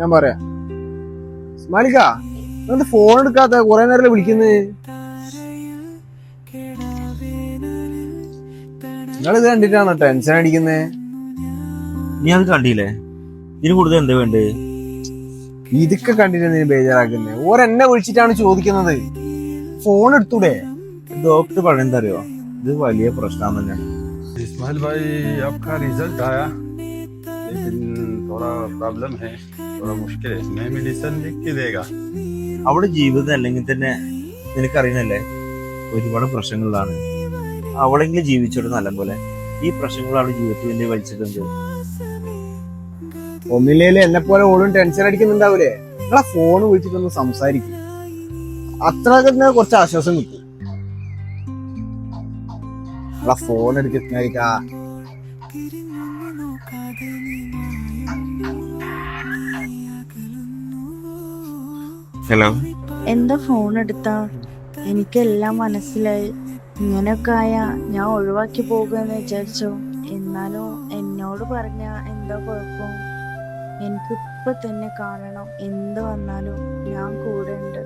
ഞാൻ പറയാം. മാലിക, നിങ്ങളുടെ ഫോൺ എടുക്കാത്ത കുറെ നേരം വിളിക്കുന്നത്. നിങ്ങളിത് കണ്ടിട്ടാണോ ടെൻഷൻ അടിക്കുന്നത്? നീ അത് കണ്ടില്ലേ? ഇതിന് കൂടുതൽ എന്താ വേണ്ടേ? ഇതൊക്കെ കണ്ടിട്ട് നീ ബേജാറാക്കുന്നത്. ഓരെന്നെ വിളിച്ചിട്ടാണ് ചോദിക്കുന്നത്. ഫോൺ എടുത്തൂടെ? ഡോക്ടർ പറയുന്നത് അറിയോ, ഇത് വലിയ പ്രശ്നം തന്നെയാണ്. इस्माइल भाई आपका रिजल्ट आया, लेकिन थोड़ा प्रॉब्लम है, थोड़ा मुश्किल है. मैं मेडिसिन लिख के देगा. അവിടെ ജീവിതം അല്ലെങ്കിൽ തന്നെ നിനക്കറിയുന്നല്ലേ, ഒരുപാട് പ്രശ്നങ്ങളിലാണ്. അവളെങ്കിലും ജീവിച്ചോട്ട് നല്ല പോലെ. ഈ പ്രശ്നങ്ങൾ അവളുടെ ജീവിതത്തിൽ വേണ്ടി വലിച്ചിട്ടുണ്ട്. ഒന്നില്ലേലും എന്നെ പോലെ ഓടും ടെൻഷൻ അടിക്കുന്നുണ്ടാവൂലേ? നിങ്ങളെ ഫോൺ വിളിച്ചിട്ടൊന്ന് സംസാരിക്കും. അത്ര കുറച്ച് ആശ്വാസം കിട്ടും. നിങ്ങളെ ഫോൺ എടുക്കുന്നതായിരിക്കാ. ഹലോ, എന്താ ഫോൺ എടുത്താ? എനിക്കെല്ലാം മനസ്സിലായി. ഇങ്ങനെയൊക്കെ ആയാ ഞാൻ ഒഴിവാക്കി പോകുമെന്ന് വിചാരിച്ചോ? എന്നാലും എന്നോട് പറഞ്ഞ എന്താ കുഴപ്പം? എനിക്കിപ്പൊ തന്നെ കാണണം. എന്ത് വന്നാലും ഞാൻ കൂടെ ഉണ്ട്.